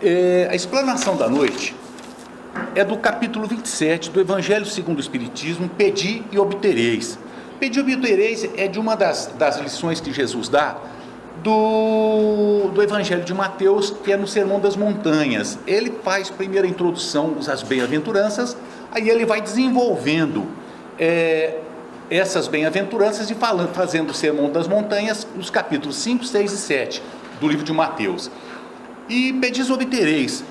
A explanação da noite é do capítulo 27 do Evangelho segundo o Espiritismo, Pedi e Obtereis. Pedi e Obtereis é de uma das lições que Jesus dá do Evangelho de Mateus, que é no Sermão das Montanhas. Ele faz primeiro a introdução, as bem-aventuranças, aí ele vai desenvolvendo essas bem-aventuranças e fazendo o Sermão das Montanhas, os capítulos 5, 6 e 7 do livro de Mateus. E Pedis Obtereis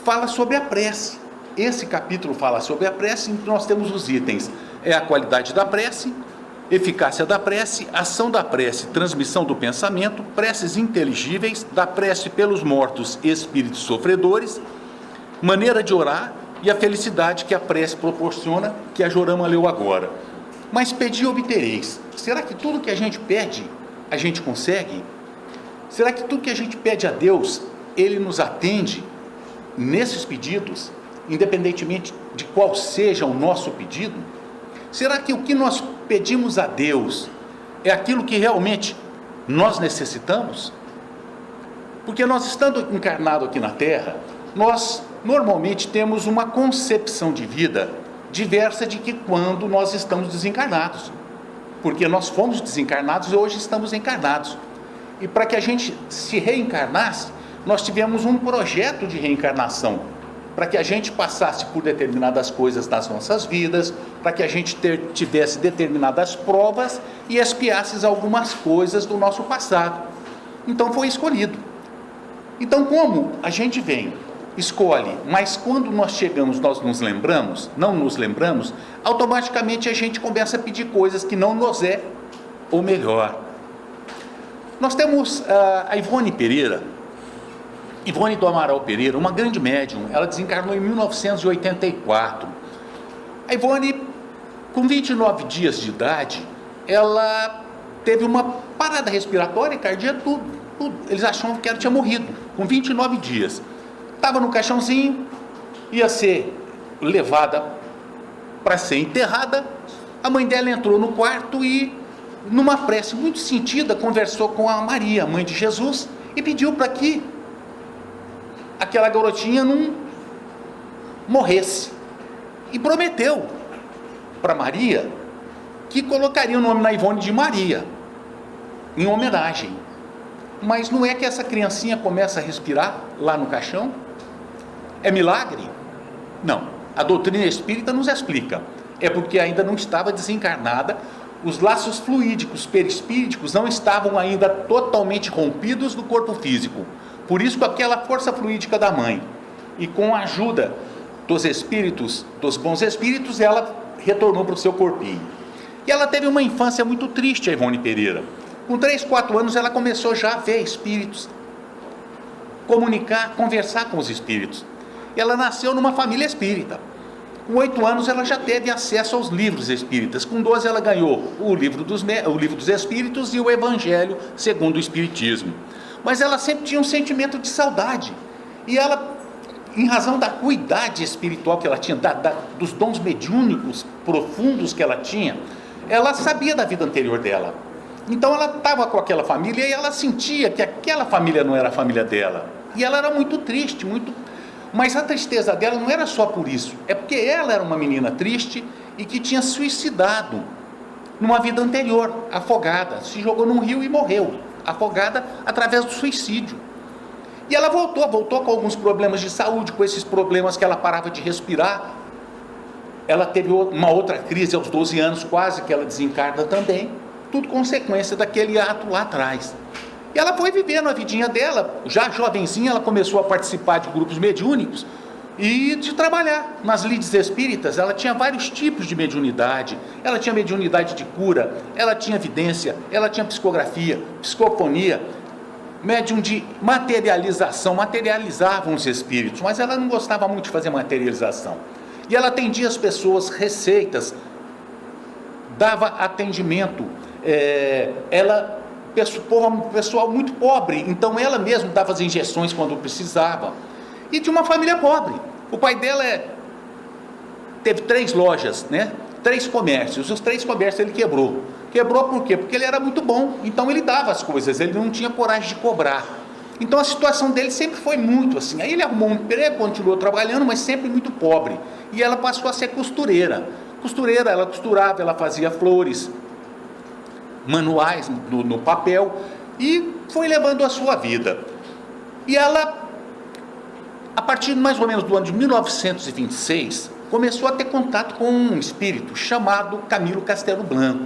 fala sobre a prece. Esse capítulo fala sobre a prece, em que nós temos os itens: a qualidade da prece, eficácia da prece, ação da prece, transmissão do pensamento, preces inteligíveis, da prece pelos mortos e espíritos sofredores, maneira de orar e a felicidade que a prece proporciona, que a Jorama leu agora. Mas pedi e obtereis. Será que tudo que a gente pede, a gente consegue? Será que tudo que a gente pede a Deus, Ele nos atende nesses pedidos, independentemente de qual seja o nosso pedido? Será que o que nós pedimos a Deus é aquilo que realmente nós necessitamos? Porque nós, estando encarnados aqui na Terra, nós normalmente temos uma concepção de vida diversa de que quando nós estamos desencarnados. Porque nós fomos desencarnados e hoje estamos encarnados. E para que a gente se reencarnasse, nós tivemos um projeto de reencarnação, para que a gente passasse por determinadas coisas nas nossas vidas, para que a gente tivesse determinadas provas e expiasse algumas coisas do nosso passado. Então foi escolhido. Então, como a gente vem, escolhe, mas quando nós chegamos, nós não nos lembramos, automaticamente a gente começa a pedir coisas que não nos é ou melhor. Nós temos a Ivone Pereira, Ivone do Amaral Pereira, uma grande médium. Ela desencarnou em 1984. A Ivone, com 29 dias de idade, ela teve uma parada respiratória, cardíaca, tudo. Eles achavam que ela tinha morrido, com 29 dias. Estava no caixãozinho, ia ser levada para ser enterrada. A mãe dela entrou no quarto e, numa prece muito sentida, conversou com a Maria, mãe de Jesus, e pediu para que aquela garotinha não morresse. E prometeu para Maria que colocaria o nome na Ivone de Maria, em homenagem. Mas não é que essa criancinha começa a respirar lá no caixão? É milagre? Não. A doutrina espírita nos explica. É porque ainda não estava desencarnada, os laços fluídicos perispíriticos não estavam ainda totalmente rompidos do corpo físico. Por isso, com aquela força fluídica da mãe e com a ajuda dos espíritos, dos bons espíritos, ela retornou para o seu corpinho. E ela teve uma infância muito triste, a Ivone Pereira. Com 3, 4 anos, ela começou já a ver espíritos, comunicar, conversar com os espíritos. Ela nasceu numa família espírita. Com 8 anos, ela já teve acesso aos livros espíritas. Com 12, ela ganhou o livro dos Espíritos e o Evangelho segundo o Espiritismo. Mas ela sempre tinha um sentimento de saudade. E ela, em razão da cuidade espiritual que ela tinha, dos dons mediúnicos profundos que ela tinha, ela sabia da vida anterior dela. Então ela estava com aquela família e ela sentia que aquela família não era a família dela. E ela era muito triste, mas a tristeza dela não era só por isso. É porque ela era uma menina triste e que tinha suicidado numa vida anterior, afogada. Se jogou num rio e morreu, afogada através do suicídio. E ela voltou com alguns problemas de saúde, com esses problemas que ela parava de respirar. Ela teve uma outra crise aos 12 anos, quase que ela desencarna também. Tudo consequência daquele ato lá atrás. E ela foi vivendo a vidinha dela. Já jovenzinha, ela começou a participar de grupos mediúnicos e de trabalhar nas lides espíritas. Ela tinha vários tipos de mediunidade. Ela tinha mediunidade de cura, ela tinha vidência, ela tinha psicografia, psicofonia, médium de materialização. Materializavam os espíritos, mas ela não gostava muito de fazer materialização. E ela atendia as pessoas, receitas, dava atendimento. Ela, pessoal muito pobre, então ela mesma dava as injeções quando precisava. E de uma família pobre. O pai dela teve 3 lojas, 3 comércios. Os 3 comércios ele quebrou. Quebrou por quê? Porque ele era muito bom, então ele dava as coisas, ele não tinha coragem de cobrar. Então a situação dele sempre foi muito assim. Aí ele arrumou um emprego, continuou trabalhando, mas sempre muito pobre. E ela passou a ser costureira. Costureira, ela costurava, ela fazia flores, manuais no papel, e foi levando a sua vida. E ela, a partir mais ou menos do ano de 1926, começou a ter contato com um espírito chamado Camilo Castelo Branco.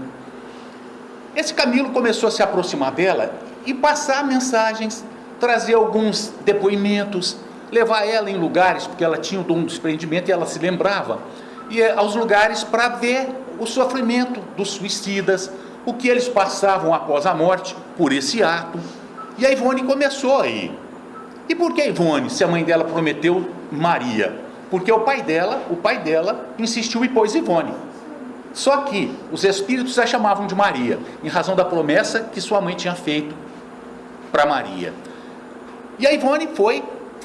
Esse Camilo começou a se aproximar dela e passar mensagens, trazer alguns depoimentos, levar ela em lugares, porque ela tinha o dom do desprendimento e ela se lembrava, e aos lugares para ver o sofrimento dos suicidas, o que eles passavam após a morte por esse ato. E a Ivone começou a ir. E por que Ivone, se a mãe dela prometeu Maria? Porque o pai dela insistiu e pôs Ivone. Só que os espíritos a chamavam de Maria, em razão da promessa que sua mãe tinha feito para Maria. E a Ivone foi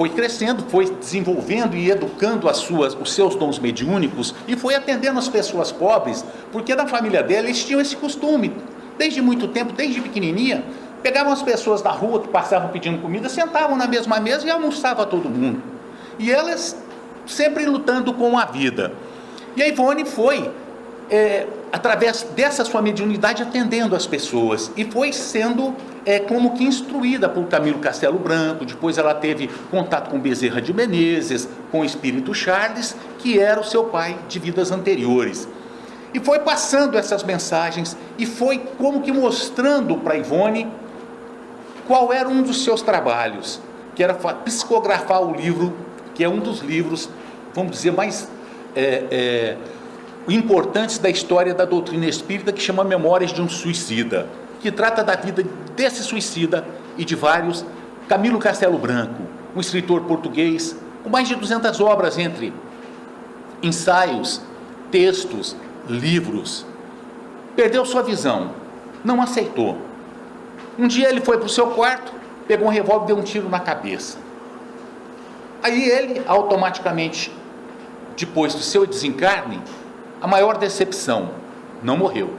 crescendo, foi desenvolvendo e educando os seus dons mediúnicos, e foi atendendo as pessoas pobres, porque na família dela eles tinham esse costume, desde muito tempo, desde pequenininha, pegavam as pessoas na rua que passavam pedindo comida, sentavam na mesma mesa e almoçava todo mundo. E elas sempre lutando com a vida. E a Ivone foi, através dessa sua mediunidade, atendendo as pessoas, e foi sendo como que instruída por Camilo Castelo Branco. Depois ela teve contato com Bezerra de Menezes, com o espírito Charles, que era o seu pai de vidas anteriores, e foi passando essas mensagens, e foi como que mostrando para Ivone qual era um dos seus trabalhos, que era psicografar o livro, que é um dos livros, vamos dizer, mais importantes da história da doutrina espírita, que chama Memórias de um Suicida, que trata da vida desse suicida e de vários. Camilo Castelo Branco, um escritor português, com mais de 200 obras, entre ensaios, textos, livros. Perdeu sua visão, não aceitou. Um dia ele foi para o seu quarto, pegou um revólver e deu um tiro na cabeça. Aí ele, automaticamente, depois do seu desencarne, a maior decepção, não morreu.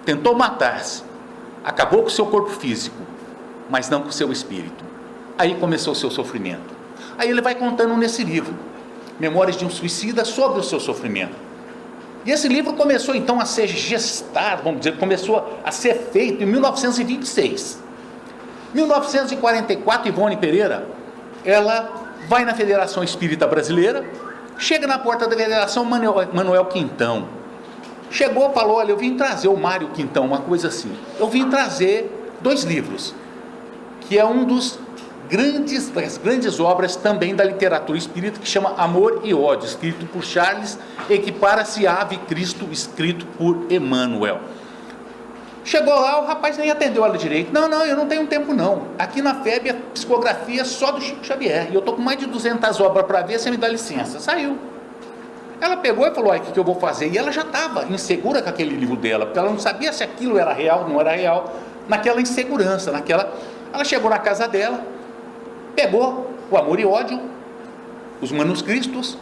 Tentou matar-se, acabou com o seu corpo físico, mas não com o seu espírito. Aí começou o seu sofrimento. Aí ele vai contando nesse livro, Memórias de um Suicida, sobre o seu sofrimento. E esse livro começou então a ser gestado, vamos dizer, começou a ser feito em 1926. 1944, Ivone Pereira, ela vai na Federação Espírita Brasileira, chega na porta da Federação, Manuel Quintão. Chegou, falou: olha, eu vim trazer o Mário Quintão, uma coisa assim. Eu vim trazer 2 livros, que é um das grandes obras também da literatura espírita, que chama Amor e Ódio, escrito por Charles, Equipara-se a Ave Cristo, escrito por Emmanuel. Chegou lá, o rapaz nem atendeu ela direito. Não, eu não tenho tempo não. Aqui na FEB a psicografia é só do Chico Xavier, e eu estou com mais de 200 obras para ver, você me dá licença. Saiu. Ela pegou e falou: o que eu vou fazer? E ela já estava insegura com aquele livro dela, porque ela não sabia se aquilo era real ou não era real, naquela insegurança, Ela chegou na casa dela, pegou o Amor e Ódio, os manuscritos,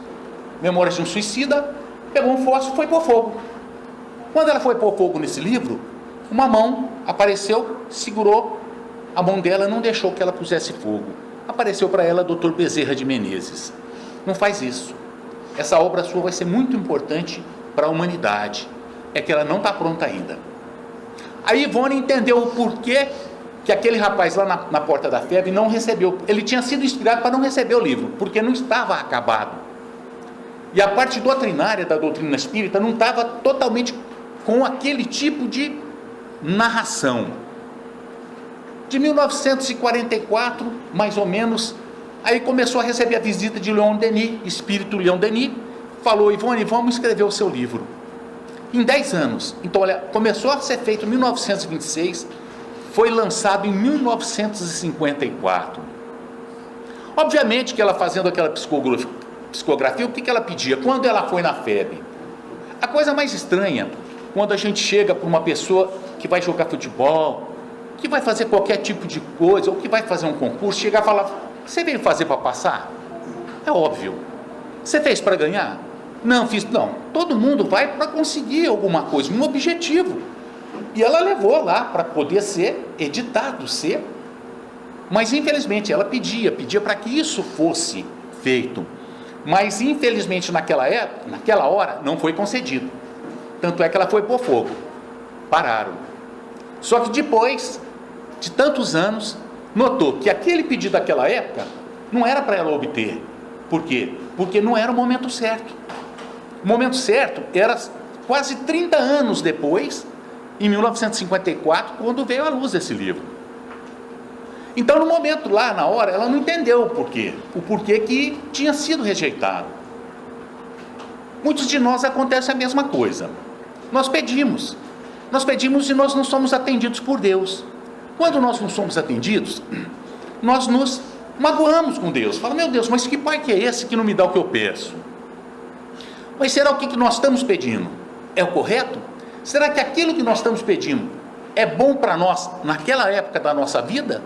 Memórias de um Suicida, pegou um fósforo e foi pôr fogo. Quando ela foi pôr fogo nesse livro, uma mão apareceu, segurou a mão dela, não deixou que ela pusesse fogo. Apareceu para ela Dr. Bezerra de Menezes: não faz isso, essa obra sua vai ser muito importante para a humanidade, é que ela não está pronta ainda. Aí Ivone entendeu o porquê que aquele rapaz lá na porta da FEB não recebeu. Ele tinha sido inspirado para não receber o livro, porque não estava acabado, e a parte doutrinária da doutrina espírita não estava totalmente com aquele tipo de narração. De 1944, mais ou menos, aí começou a receber a visita de Leon Denis, espírito Leon Denis. Falou: Ivone, vamos escrever o seu livro. Em 10 anos. Então, olha, começou a ser feito em 1926, foi lançado em 1954. Obviamente que ela, fazendo aquela psicografia, o que ela pedia? Quando ela foi na FEB, a coisa mais estranha, quando a gente chega para uma pessoa que vai jogar futebol, que vai fazer qualquer tipo de coisa, ou que vai fazer um concurso, chegar e falar: você veio fazer para passar? É óbvio. Você fez para ganhar? Não, fiz. Não, todo mundo vai para conseguir alguma coisa, um objetivo. E ela levou lá para poder ser editado, mas infelizmente ela pedia para que isso fosse feito, mas infelizmente naquela hora não foi concedido, tanto é que ela foi por fogo, pararam. Só que depois de tantos anos, notou que aquele pedido daquela época não era para ela obter. Por quê? Porque não era o momento certo. O momento certo era quase 30 anos depois, em 1954, quando veio à luz esse livro. Então, no momento lá, na hora, ela não entendeu o porquê que tinha sido rejeitado. Muitos de nós acontece a mesma coisa. Nós pedimos e nós não somos atendidos por Deus. Quando nós não somos atendidos, nós nos magoamos com Deus. Fala, meu Deus, mas que pai que é esse que não me dá o que eu peço? Mas será o que nós estamos pedindo é o correto? Será que aquilo que nós estamos pedindo é bom para nós naquela época da nossa vida?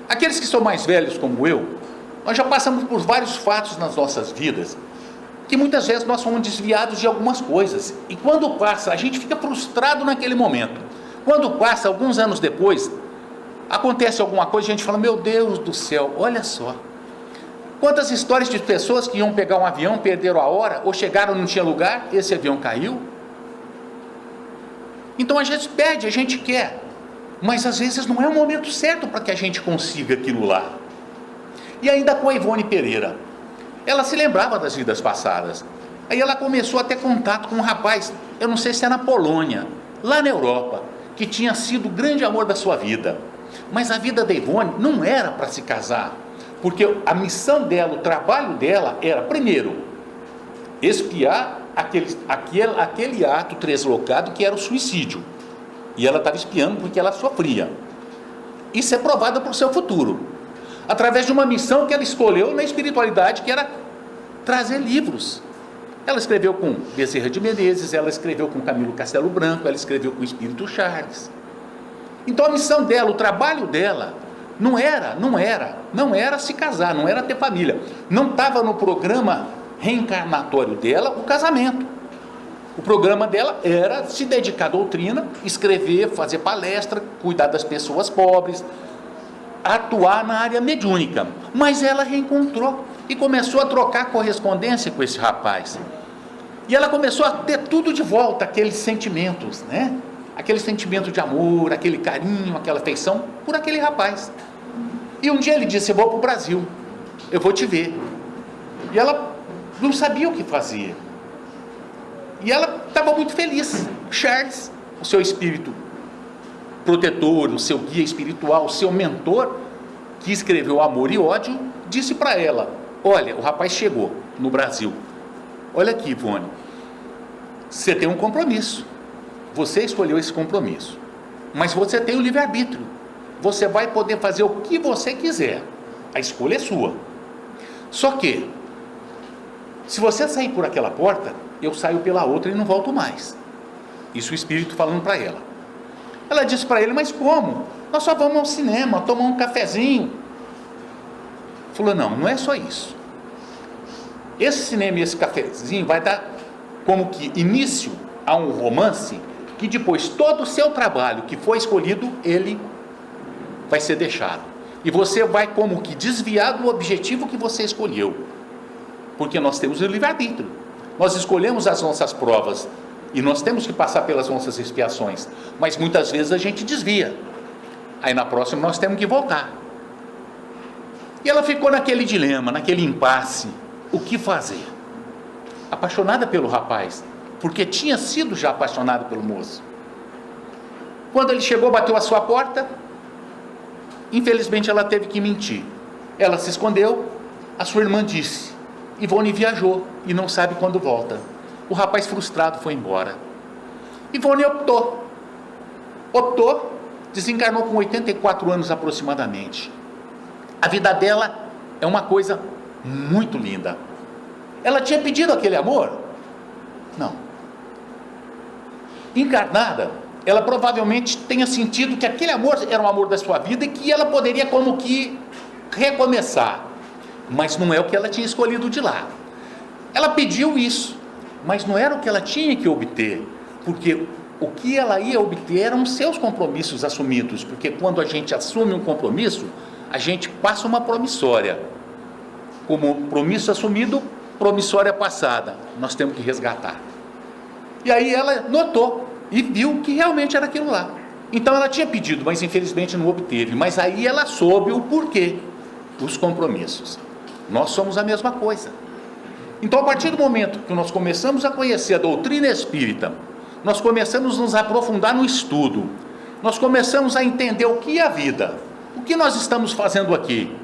Aqueles que são mais velhos como eu, nós já passamos por vários fatos nas nossas vidas, que muitas vezes nós fomos desviados de algumas coisas, e quando passa, a gente fica frustrado naquele momento. Quando passa, alguns anos depois, acontece alguma coisa, a gente fala, meu Deus do céu, olha só, quantas histórias de pessoas que iam pegar um avião, perderam a hora, ou chegaram e não tinha lugar, esse avião caiu. Então a gente pede, a gente quer, mas às vezes não é o momento certo para que a gente consiga aquilo lá. E ainda com a Ivone Pereira, ela se lembrava das vidas passadas, aí ela começou a ter contato com um rapaz, eu não sei se é na Polônia, lá na Europa, que tinha sido o grande amor da sua vida, mas a vida da Ivone não era para se casar, porque a missão dela, o trabalho dela era, primeiro, espiar aquele ato translocado que era o suicídio, e ela estava espiando porque ela sofria. Isso é provado para o seu futuro, através de uma missão que ela escolheu na espiritualidade, que era trazer livros. Ela escreveu com Bezerra de Menezes, ela escreveu com Camilo Castelo Branco, ela escreveu com o Espírito Charles. Então a missão dela, o trabalho dela, não era se casar, não era ter família, não estava no programa reencarnatório dela o casamento. O programa dela era se dedicar à doutrina, escrever, fazer palestra, cuidar das pessoas pobres, atuar na área mediúnica. Mas ela reencontrou e começou a trocar correspondência com esse rapaz. E ela começou a ter tudo de volta, aqueles sentimentos, né? Aquele sentimento de amor, aquele carinho, aquela afeição por aquele rapaz. E um dia ele disse, eu vou para o Brasil, eu vou te ver. E ela não sabia o que fazer. E ela estava muito feliz. Charles, o seu espírito protetor, o seu guia espiritual, o seu mentor, que escreveu Amor e Ódio, disse para ela, olha, o rapaz chegou no Brasil. Olha aqui, Ivone, você tem um compromisso. Você escolheu esse compromisso. Mas você tem o livre-arbítrio. Você vai poder fazer o que você quiser. A escolha é sua. Só que, se você sair por aquela porta, eu saio pela outra e não volto mais. Isso o espírito falando para ela. Ela disse para ele, mas como? Nós só vamos ao cinema, tomar um cafezinho. Falou, não é só isso. Esse cinema e esse cafezinho vai dar como que início a um romance que depois todo o seu trabalho que foi escolhido, ele vai ser deixado. E você vai como que desviar do objetivo que você escolheu. Porque nós temos o livre-arbítrio. Nós escolhemos as nossas provas e nós temos que passar pelas nossas expiações. Mas muitas vezes a gente desvia. Aí na próxima nós temos que voltar. E ela ficou naquele dilema, naquele impasse. O que fazer? Apaixonada pelo rapaz, porque tinha sido já apaixonada pelo moço. Quando ele chegou, bateu a sua porta, infelizmente ela teve que mentir. Ela se escondeu, a sua irmã disse, Ivone viajou e não sabe quando volta. O rapaz frustrado foi embora. Ivone optou, desencarnou com 84 anos aproximadamente. A vida dela é uma coisa muito linda. Ela tinha pedido aquele amor? Não. Encarnada, ela provavelmente tenha sentido que aquele amor era o amor da sua vida e que ela poderia como que recomeçar. Mas não é o que ela tinha escolhido de lá. Ela pediu isso, mas não era o que ela tinha que obter, porque o que ela ia obter eram seus compromissos assumidos, porque quando a gente assume um compromisso, a gente passa uma promissória. Como compromisso assumido, promissória passada, nós temos que resgatar. E aí ela notou e viu que realmente era aquilo lá. Então ela tinha pedido, mas infelizmente não obteve. Mas aí ela soube o porquê, os compromissos. Nós somos a mesma coisa. Então, a partir do momento que nós começamos a conhecer a doutrina espírita, nós começamos a nos aprofundar no estudo, nós começamos a entender o que é a vida, o que nós estamos fazendo aqui,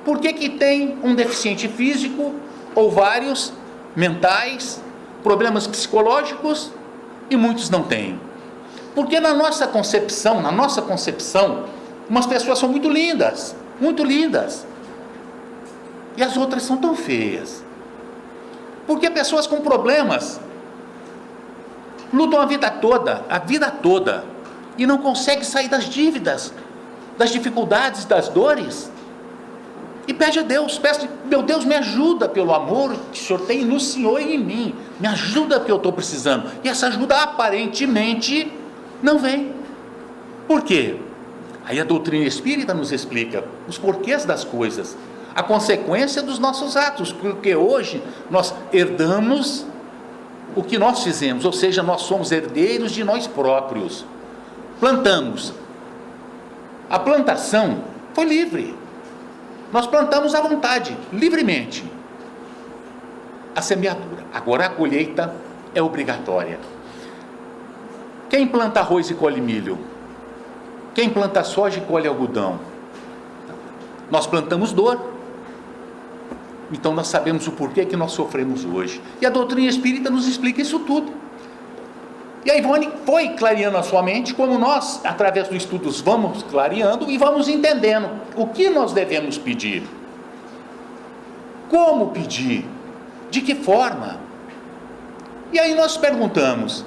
por que que tem um deficiente físico, ou vários, mentais, problemas psicológicos, e muitos não têm. Porque na nossa concepção, umas pessoas são muito lindas, e as outras são tão feias. Porque pessoas com problemas lutam a vida toda, e não conseguem sair das dívidas, das dificuldades, das dores, e pede a Deus, meu Deus, me ajuda pelo amor que o Senhor tem no Senhor e em mim, me ajuda que eu estou precisando, e essa ajuda aparentemente não vem. Por quê? Aí a doutrina espírita nos explica os porquês das coisas, a consequência dos nossos atos, porque hoje nós herdamos o que nós fizemos, ou seja, nós somos herdeiros de nós próprios. Plantamos. A plantação foi livre. Nós plantamos à vontade, livremente. A semeadura. Agora a colheita é obrigatória. Quem planta arroz e colhe milho? Quem planta soja e colhe algodão? Nós plantamos dor. Então nós sabemos o porquê que nós sofremos hoje. E a doutrina espírita nos explica isso tudo. E a Ivone foi clareando a sua mente, como nós, através dos estudos, vamos clareando e vamos entendendo o que nós devemos pedir. Como pedir? De que forma? E aí nós perguntamos,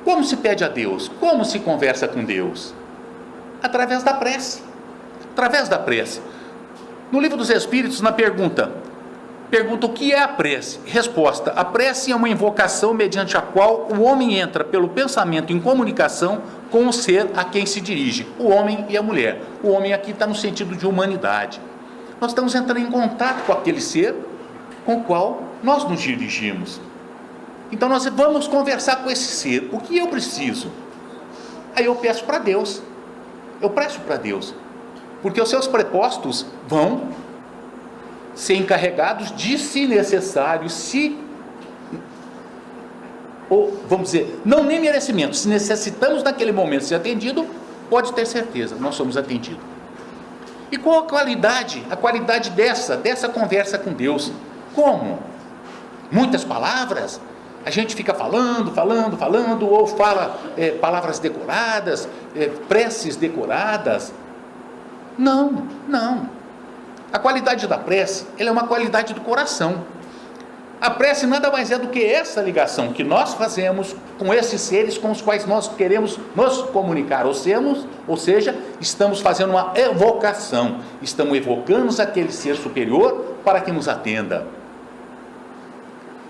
como se pede a Deus? Como se conversa com Deus? Através da prece. Através da prece. No Livro dos Espíritos, na pergunta o que é a prece? Resposta: a prece é uma invocação mediante a qual o homem entra pelo pensamento em comunicação com o ser a quem se dirige, o homem e a mulher. O homem aqui está no sentido de humanidade. Nós estamos entrando em contato com aquele ser com o qual nós nos dirigimos. Então nós vamos conversar com esse ser. O que eu preciso? Aí eu peço para Deus. Eu peço para Deus. Porque os seus prepostos vão ser encarregados de, se necessário, ou vamos dizer, não nem merecimento, se necessitamos naquele momento ser atendido, pode ter certeza, nós somos atendidos. E qual a qualidade dessa conversa com Deus? Como? Muitas palavras? A gente fica falando, ou fala palavras decoradas, preces decoradas? Não. A qualidade da prece, ela é uma qualidade do coração. A prece nada mais é do que essa ligação que nós fazemos com esses seres com os quais nós queremos nos comunicar, ou seja, estamos fazendo uma evocação, estamos evocando aquele ser superior para que nos atenda.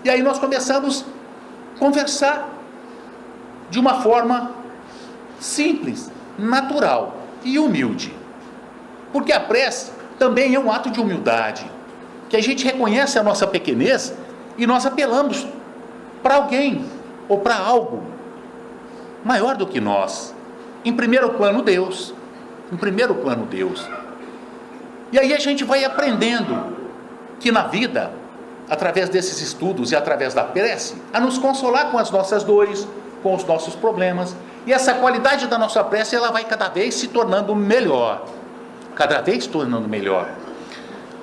E aí nós começamos a conversar de uma forma simples, natural e humilde, porque a prece também é um ato de humildade, que a gente reconhece a nossa pequenez e nós apelamos para alguém ou para algo maior do que nós. Em primeiro plano, Deus. E aí a gente vai aprendendo que na vida, através desses estudos e através da prece, a nos consolar com as nossas dores, com os nossos problemas, e essa qualidade da nossa prece, ela vai cada vez se tornando melhor.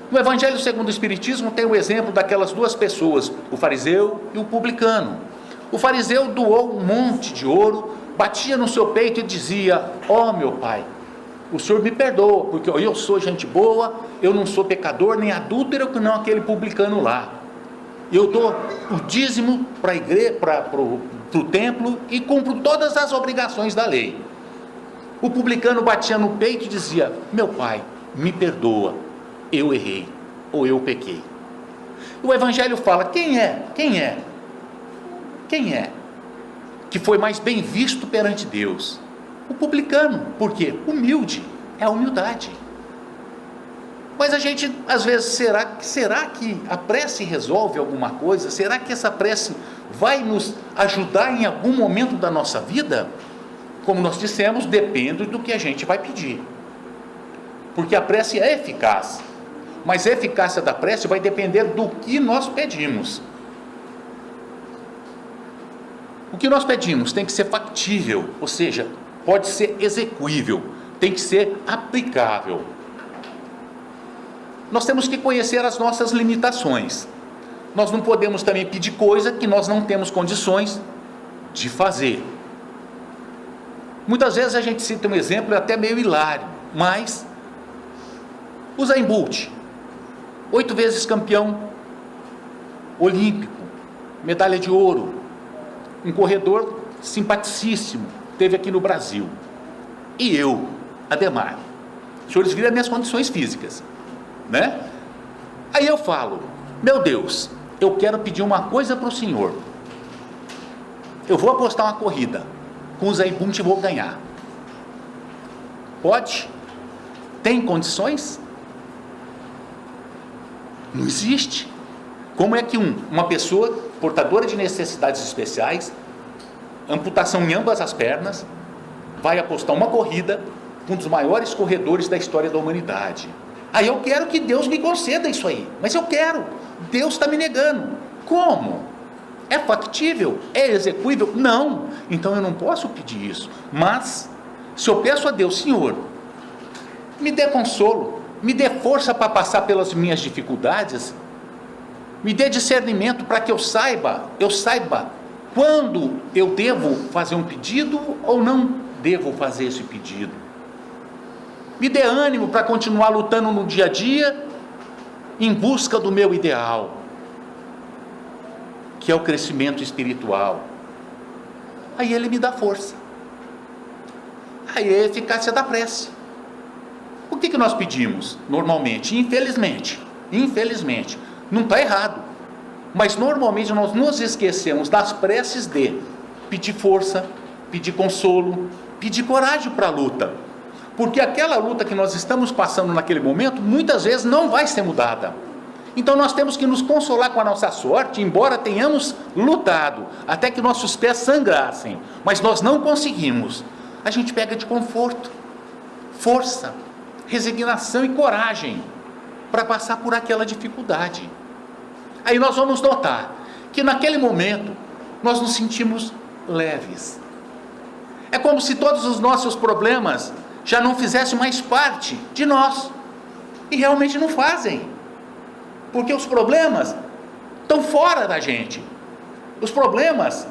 No Evangelho segundo o Espiritismo tem o exemplo daquelas duas pessoas, o fariseu e o publicano. O fariseu doou um monte de ouro, batia no seu peito e dizia: ó meu Pai, o Senhor me perdoa, porque eu sou gente boa, eu não sou pecador nem adúltero que não aquele publicano lá. Eu dou o dízimo para a igreja, para o templo, e cumpro todas as obrigações da lei. O publicano batia no peito e dizia: meu Pai, me perdoa, eu errei, ou eu pequei. O Evangelho fala: quem que foi mais bem visto perante Deus? O publicano. Por quê? Humilde. É a humildade. Mas a gente, às vezes, será que a prece resolve alguma coisa? Será que essa prece vai nos ajudar em algum momento da nossa vida? Como nós dissemos, depende do que a gente vai pedir. Porque a prece é eficaz. Mas a eficácia da prece vai depender do que nós pedimos. O que nós pedimos tem que ser factível, ou seja, pode ser execuível, tem que ser aplicável. Nós temos que conhecer as nossas limitações. Nós não podemos também pedir coisa que nós não temos condições de fazer. Muitas vezes a gente cita um exemplo até meio hilário, mas Usain Bolt, 8 vezes campeão olímpico, medalha de ouro, um corredor simpaticíssimo, teve aqui no Brasil. E eu, Ademar, os senhores viram as minhas condições físicas, né? Aí eu falo, meu Deus, eu quero pedir uma coisa para o senhor. Eu vou apostar uma corrida com o Usain Bolt e vou ganhar. Pode? Tem condições? Não existe. Como é que uma pessoa portadora de necessidades especiais, amputação em ambas as pernas, vai apostar uma corrida com um dos maiores corredores da história da humanidade? Aí eu quero que Deus me conceda isso aí, mas eu quero, Deus está me negando. Como? É factível? É execuível? Não, então eu não posso pedir isso. Mas se eu peço a Deus, Senhor, me dê consolo, me dê força para passar pelas minhas dificuldades, me dê discernimento para que eu saiba quando eu devo fazer um pedido ou não devo fazer esse pedido. Me dê ânimo para continuar lutando no dia a dia em busca do meu ideal, que é o crescimento espiritual. Aí Ele me dá força. Aí é a eficácia da prece. O que nós pedimos normalmente? Infelizmente, não está errado, mas normalmente nós nos esquecemos das preces de pedir força, pedir consolo, pedir coragem para a luta, porque aquela luta que nós estamos passando naquele momento, muitas vezes não vai ser mudada. Então nós temos que nos consolar com a nossa sorte, embora tenhamos lutado, até que nossos pés sangrassem, mas nós não conseguimos. A gente pega de conforto, força, resignação e coragem para passar por aquela dificuldade. Aí nós vamos notar que naquele momento nós nos sentimos leves. É como se todos os nossos problemas já não fizessem mais parte de nós, e realmente não fazem, porque os problemas estão fora da gente. Os problemas,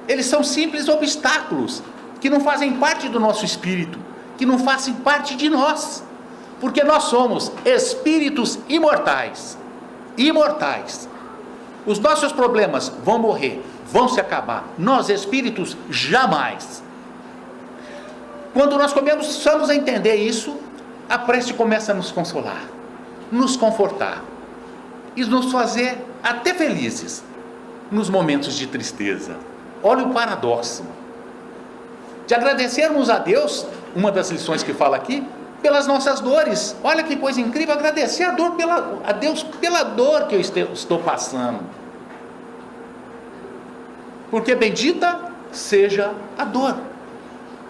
eles são simples obstáculos que não fazem parte do nosso espírito, que não fazem parte de nós, porque nós somos espíritos imortais. Os nossos problemas vão morrer, vão se acabar. Nós espíritos jamais. Quando nós começamos a entender isso, a prece começa a nos consolar, nos confortar e nos fazer até felizes nos momentos de tristeza. Olha o paradoxo de agradecermos a Deus, uma das lições que fala aqui, pelas nossas dores. Olha que coisa incrível, agradecer a Deus pela dor que eu estou passando, porque bendita seja a dor,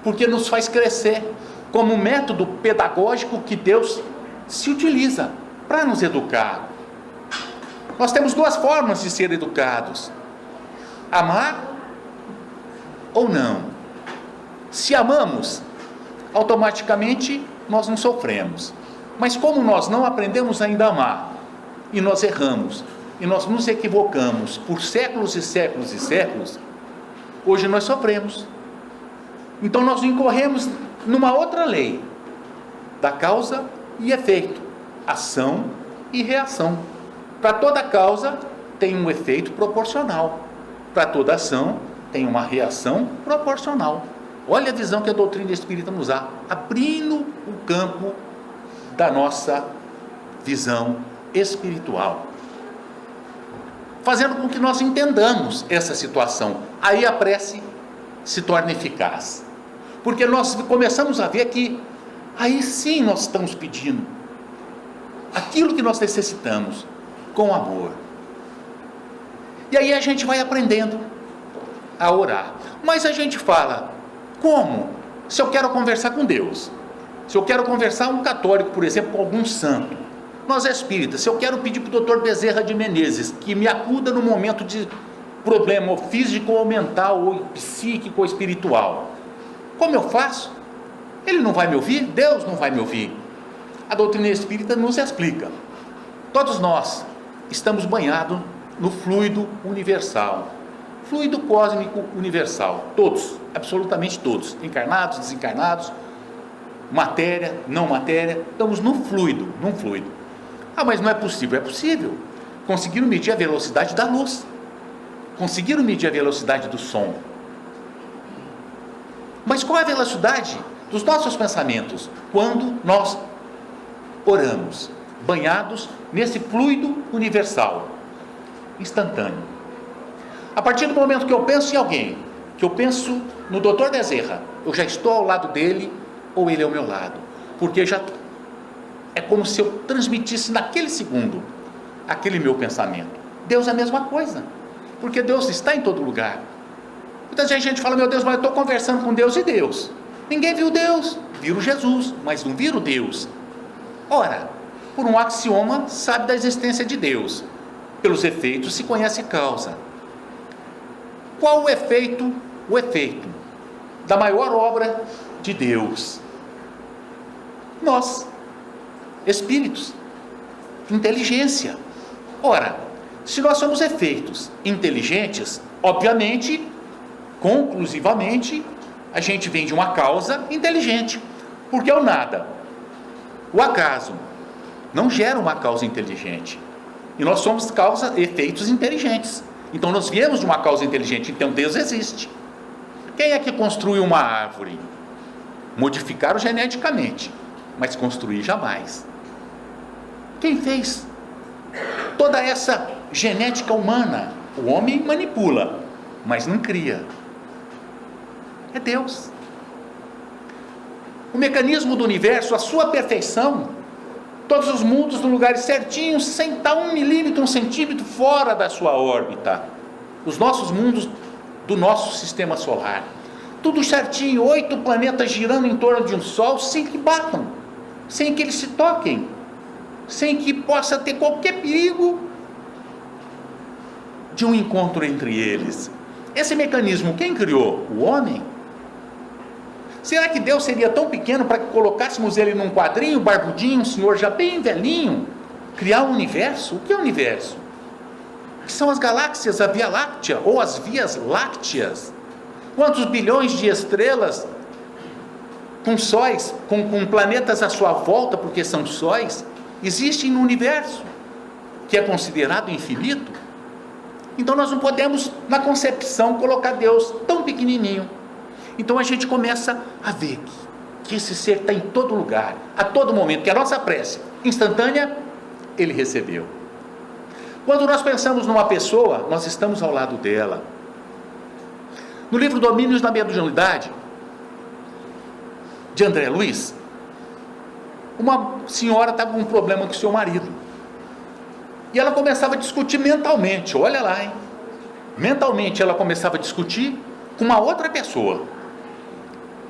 porque nos faz crescer, como um método pedagógico que Deus se utiliza para nos educar. Nós temos 2 formas de ser educados: amar ou não. Se amamos, automaticamente nós não sofremos. Mas como nós não aprendemos ainda a amar, e nós erramos, e nós nos equivocamos por séculos e séculos e séculos, hoje nós sofremos. Então nós incorremos numa outra lei, da causa e efeito, ação e reação. Para toda causa tem um efeito proporcional, para toda ação tem uma reação proporcional. Olha a visão que a doutrina espírita nos dá, abrindo o campo da nossa visão espiritual, fazendo com que nós entendamos essa situação. Aí a prece se torna eficaz. Porque nós começamos a ver que aí sim nós estamos pedindo aquilo que nós necessitamos com amor. E aí a gente vai aprendendo a orar. Mas a gente fala, como? Se eu quero conversar com Deus, se eu quero conversar um católico, por exemplo, com algum santo, nós espíritas, se eu quero pedir para o Dr. Bezerra de Menezes que me acuda no momento de problema ou físico ou mental ou psíquico ou espiritual, como eu faço? Ele não vai me ouvir? Deus não vai me ouvir. A doutrina espírita nos explica. Todos nós estamos banhados no fluido universal, fluido cósmico universal, todos, absolutamente todos, encarnados, desencarnados, matéria, não matéria, estamos num fluido. Ah, mas não é possível. É possível. Conseguiram medir a velocidade da luz, conseguiram medir a velocidade do som. Mas qual é a velocidade dos nossos pensamentos quando nós oramos, banhados nesse fluido universal, instantâneo? A partir do momento que eu penso em alguém, que eu penso no Dr. Bezerra, eu já estou ao lado dele ou ele ao meu lado, porque já é como se eu transmitisse naquele segundo aquele meu pensamento. Deus é a mesma coisa, porque Deus está em todo lugar. Muita gente fala, meu Deus, mas eu estou conversando com Deus, e Deus? Ninguém viu Deus, viram Jesus, mas não viram Deus. Ora, por um axioma, sabe da existência de Deus, pelos efeitos se conhece a causa. Qual o efeito? O efeito da maior obra de Deus. Nós, espíritos, inteligência. Ora, se nós somos efeitos inteligentes, obviamente, conclusivamente, a gente vem de uma causa inteligente, porque o nada, o acaso, não gera uma causa inteligente, e nós somos efeitos inteligentes. Então nós viemos de uma causa inteligente, então Deus existe. Quem é que construiu uma árvore? Modificaram geneticamente, mas construir jamais. Quem fez toda essa genética humana? O homem manipula, mas não cria. É Deus. O mecanismo do universo, a sua perfeição, todos os mundos no lugar certinho, sem estar 1 milímetro, 1 centímetro fora da sua órbita. Os nossos mundos do nosso sistema solar, tudo certinho, 8 planetas girando em torno de um Sol, sem que batam, sem que eles se toquem, sem que possa ter qualquer perigo de um encontro entre eles. Esse mecanismo, quem criou? O homem. Será que Deus seria tão pequeno para que colocássemos ele num quadrinho, barbudinho, um senhor já bem velhinho, criar um universo? O que é o universo? Que são as galáxias, a Via Láctea, ou as Vias Lácteas. Quantos bilhões de estrelas, com sóis, com planetas à sua volta, porque são sóis, existem no universo, que é considerado infinito? Então nós não podemos, na concepção, colocar Deus tão pequenininho. Então a gente começa a ver que esse ser está em todo lugar, a todo momento, que a nossa prece instantânea, ele recebeu. Quando nós pensamos numa pessoa, nós estamos ao lado dela. No livro Domínios da Mediunidade, de André Luiz, uma senhora estava com um problema com o seu marido, e ela começava a discutir mentalmente, olha lá, hein? Mentalmente ela começava a discutir com uma outra pessoa,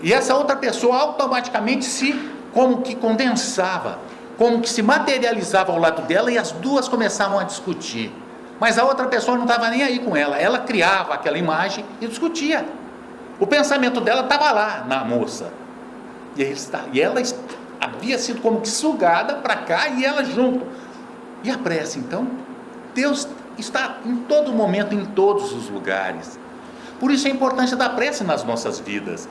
e essa outra pessoa automaticamente como que condensava, como que se materializava ao lado dela, e as duas começavam a discutir, mas a outra pessoa não estava nem aí com ela criava aquela imagem e discutia, o pensamento dela estava lá na moça, e ela havia sido como que sugada para cá, e ela junto. E a prece, então, Deus está em todo momento, em todos os lugares. Por isso a importância da prece nas nossas vidas.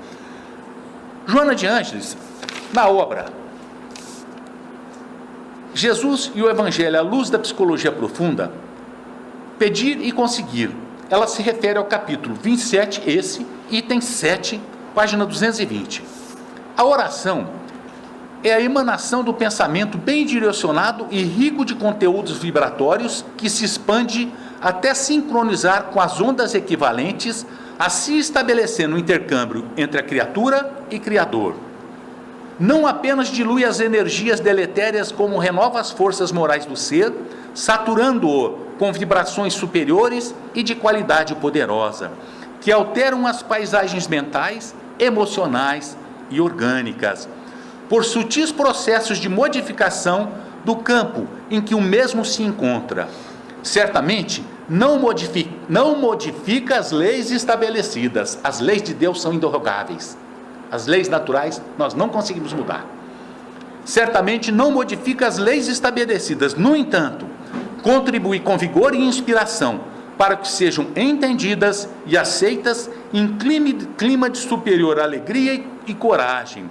Joana de Ângeles, na obra Jesus e o Evangelho à luz da psicologia profunda, Pedir e Conseguir, ela se refere ao capítulo 27, esse, item 7, página 220. A oração é a emanação do pensamento bem direcionado e rico de conteúdos vibratórios que se expande até sincronizar com as ondas equivalentes, assim estabelecendo um intercâmbio entre a criatura e Criador. Não apenas dilui as energias deletérias, como renova as forças morais do ser, saturando-o com vibrações superiores e de qualidade poderosa, que alteram as paisagens mentais, emocionais e orgânicas, por sutis processos de modificação do campo em que o mesmo se encontra. Certamente, não modifica as leis estabelecidas. As leis de Deus são inderrogáveis. As leis naturais nós não conseguimos mudar. Certamente não modifica as leis estabelecidas. No entanto, contribui com vigor e inspiração para que sejam entendidas e aceitas em clima de superior alegria e coragem.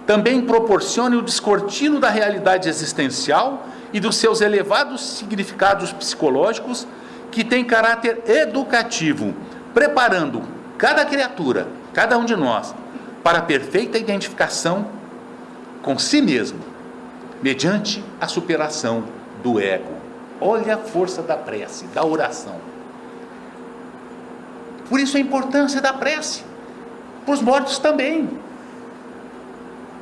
Também proporcione o descortino da realidade existencial e dos seus elevados significados psicológicos, que tem caráter educativo, preparando cada criatura, cada um de nós, para a perfeita identificação com si mesmo, mediante a superação do ego. Olha a força da prece, da oração. Por isso a importância da prece, para os mortos também.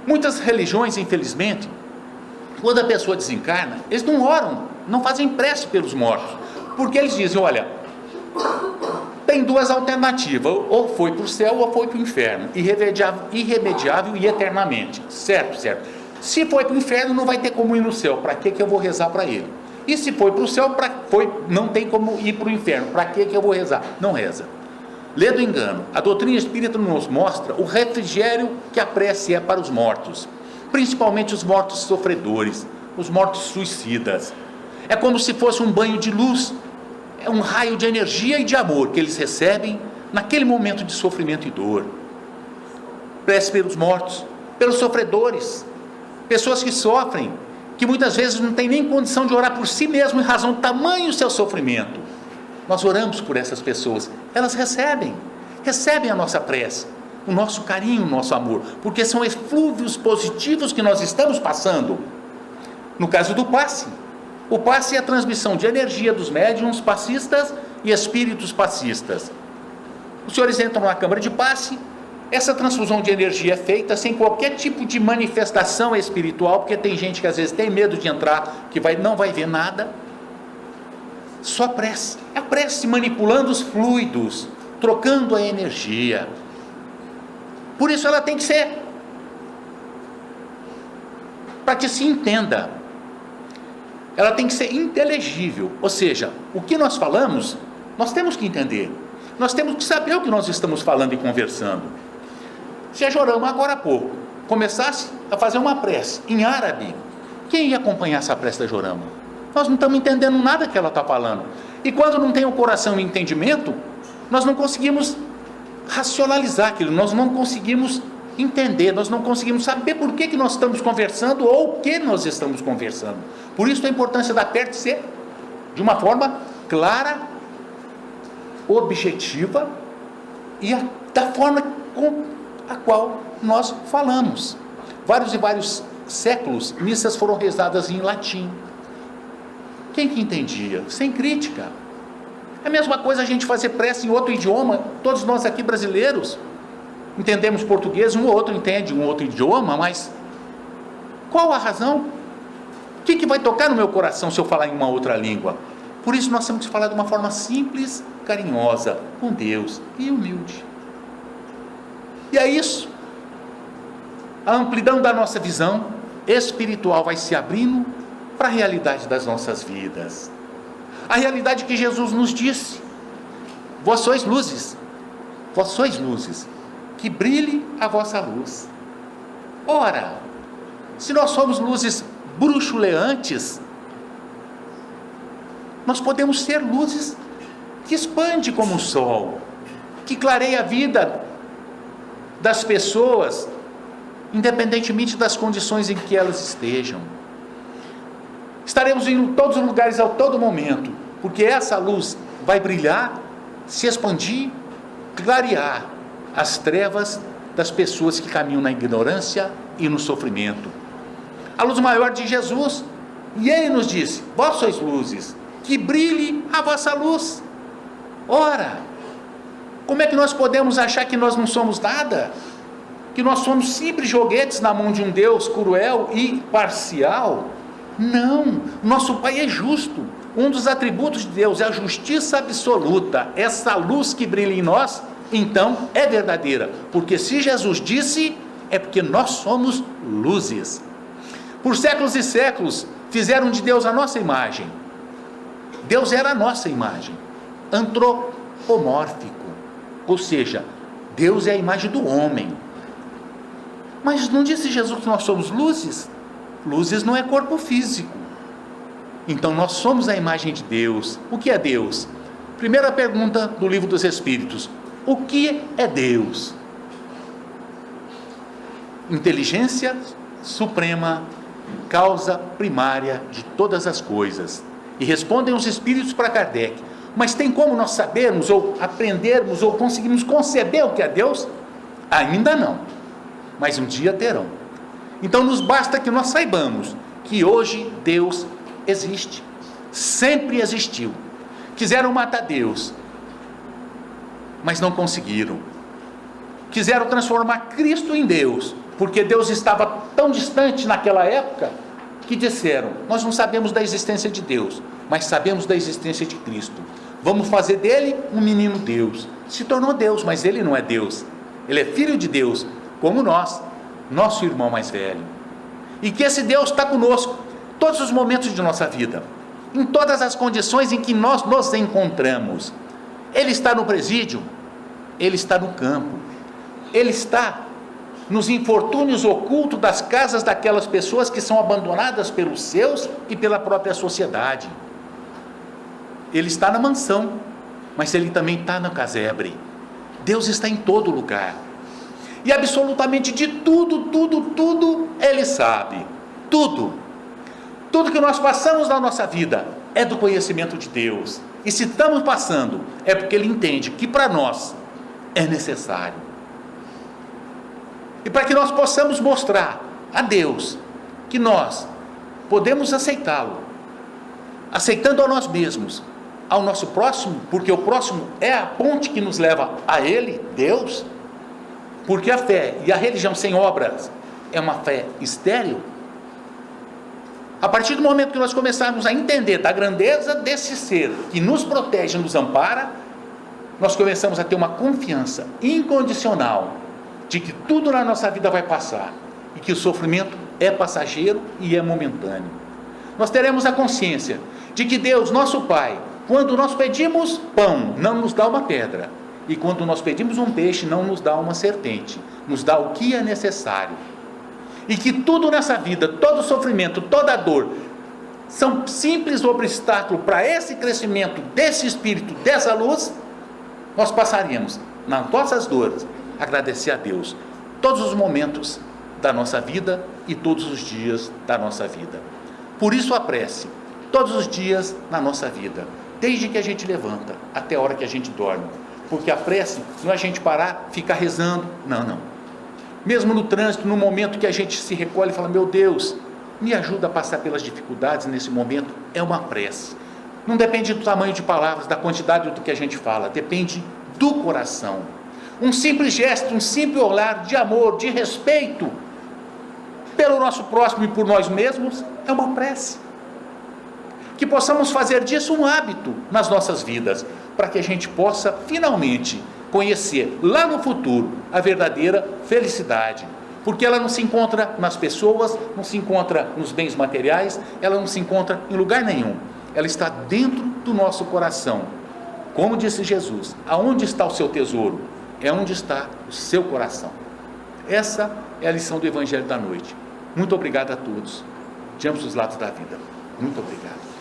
Muitas religiões, infelizmente, quando a pessoa desencarna, eles não oram, não fazem prece pelos mortos, porque eles dizem, olha, tem duas alternativas, ou foi para o céu ou foi para o inferno, irremediável e eternamente, certo? Se foi para o inferno, não vai ter como ir no céu, para que eu vou rezar para ele? E se foi para o céu, não tem como ir para o inferno, para que eu vou rezar? Não reza. Lê do engano. A doutrina espírita nos mostra o refrigério que a prece é para os mortos, principalmente os mortos sofredores, os mortos suicidas. É como se fosse um banho de luz, é um raio de energia e de amor que eles recebem naquele momento de sofrimento e dor. Prece pelos mortos, pelos sofredores, pessoas que sofrem, que muitas vezes não têm nem condição de orar por si mesmo em razão do tamanho do seu sofrimento. Nós oramos por essas pessoas, elas recebem a nossa prece, o nosso carinho, o nosso amor, porque são eflúvios positivos que nós estamos passando. No caso do passe, o passe é a transmissão de energia dos médiuns passistas e espíritos passistas. Os senhores entram na câmara de passe, essa transfusão de energia é feita sem qualquer tipo de manifestação espiritual, porque tem gente que às vezes tem medo de entrar, que não vai ver nada. Só prece, a prece manipulando os fluidos, trocando a energia. Por isso ela tem que ser, para que se entenda, ela tem que ser inteligível, ou seja, o que nós falamos, nós temos que entender, nós temos que saber o que nós estamos falando e conversando. Se a Jorama agora há pouco começasse a fazer uma prece em árabe, quem ia acompanhar essa prece da Jorama? Nós não estamos entendendo nada que ela está falando. E quando não tem o coração e entendimento, nós não conseguimos racionalizar aquilo, nós não conseguimos entender, nós não conseguimos saber por que nós estamos conversando ou o que nós estamos conversando. Por isso a importância da prece ser de uma forma clara, objetiva e da forma com a qual nós falamos. Vários e vários séculos, missas foram rezadas em latim. Quem que entendia? Sem crítica. É a mesma coisa a gente fazer prece em outro idioma. Todos nós aqui brasileiros entendemos português, um ou outro entende um outro idioma, mas qual a razão? O que vai tocar no meu coração se eu falar em uma outra língua? Por isso nós temos que falar de uma forma simples, carinhosa, com Deus e humilde. E é isso. A amplidão da nossa visão espiritual vai se abrindo para a realidade das nossas vidas. A realidade que Jesus nos disse: vós sois luzes, que brilhe a vossa luz. Ora, se nós somos luzes bruxuleantes, nós podemos ser luzes que expande como o sol, que clareia a vida das pessoas, independentemente das condições em que elas estejam. Estaremos em todos os lugares a todo momento, porque essa luz vai brilhar, se expandir, clarear as trevas das pessoas que caminham na ignorância e no sofrimento. A luz maior de Jesus, e ele nos disse: vós sois luzes, que brilhe a vossa luz. Ora, como é que nós podemos achar que nós não somos nada? Que nós somos simples joguetes na mão de um Deus cruel e parcial? Não, nosso Pai é justo. Um dos atributos de Deus é a justiça absoluta. Essa luz que brilha em nós, então, é verdadeira. Porque se Jesus disse, é porque nós somos luzes. Por séculos e séculos, fizeram de Deus a nossa imagem. Deus era a nossa imagem, antropomórfico. Ou seja, Deus é a imagem do homem. Mas não disse Jesus que nós somos luzes? Luzes não é corpo físico. Então nós somos a imagem de Deus. O que é Deus? Primeira pergunta do Livro dos Espíritos: o que é Deus? Inteligência suprema, causa primária de todas as coisas. E respondem os Espíritos para Kardec: mas tem como nós sabermos, ou aprendermos, ou conseguirmos conceber o que é Deus? Ainda não, mas um dia terão. Então nos basta que nós saibamos que hoje Deus existe, sempre existiu. Quiseram matar Deus, mas não conseguiram. Quiseram transformar Cristo em Deus, porque Deus estava tão distante naquela época, que disseram: nós não sabemos da existência de Deus, mas sabemos da existência de Cristo. Vamos fazer dele um menino Deus. Se tornou Deus, mas ele não é Deus. Ele é filho de Deus, como nós, nosso irmão mais velho. E que esse Deus está conosco todos os momentos de nossa vida, em todas as condições em que nós nos encontramos. Ele está no presídio, ele está no campo, ele está nos infortúnios ocultos das casas daquelas pessoas que são abandonadas pelos seus e pela própria sociedade. Ele está na mansão, mas ele também está no casebre. Deus está em todo lugar. E absolutamente de tudo, ele sabe. Tudo que nós passamos na nossa vida é do conhecimento de Deus. E se estamos passando, é porque ele entende que para nós é necessário. E para que nós possamos mostrar a Deus que nós podemos aceitá-lo, aceitando a nós mesmos, ao nosso próximo, porque o próximo é a ponte que nos leva a Ele, Deus, porque a fé e a religião sem obras é uma fé estéril. A partir do momento que nós começarmos a entender da grandeza desse ser que nos protege e nos ampara, nós começamos a ter uma confiança incondicional de que tudo na nossa vida vai passar e que o sofrimento é passageiro e é momentâneo. Nós teremos a consciência de que Deus, nosso Pai, quando nós pedimos pão, não nos dá uma pedra, e quando nós pedimos um peixe, não nos dá uma serpente, nos dá o que é necessário. E que tudo nessa vida, todo sofrimento, toda dor, são simples obstáculos para esse crescimento desse Espírito, dessa luz. Nós passaremos, nas nossas dores, agradecer a Deus todos os momentos da nossa vida e todos os dias da nossa vida. Por isso a prece, todos os dias na nossa vida, desde que a gente levanta até a hora que a gente dorme. Porque a prece não é a gente parar, ficar rezando, não. Mesmo no trânsito, no momento que a gente se recolhe e fala: meu Deus, me ajuda a passar pelas dificuldades nesse momento, é uma prece. Não depende do tamanho de palavras, da quantidade do que a gente fala, depende do coração. Um simples gesto, um simples olhar de amor, de respeito pelo nosso próximo e por nós mesmos, é uma prece. Que possamos fazer disso um hábito nas nossas vidas, para que a gente possa finalmente conhecer lá no futuro a verdadeira felicidade, porque ela não se encontra nas pessoas, não se encontra nos bens materiais, ela não se encontra em lugar nenhum, ela está dentro do nosso coração. Como disse Jesus: aonde está o seu tesouro? É onde está o seu coração. Essa é a lição do Evangelho da noite. Muito obrigado a todos, de ambos os lados da vida. Muito obrigado.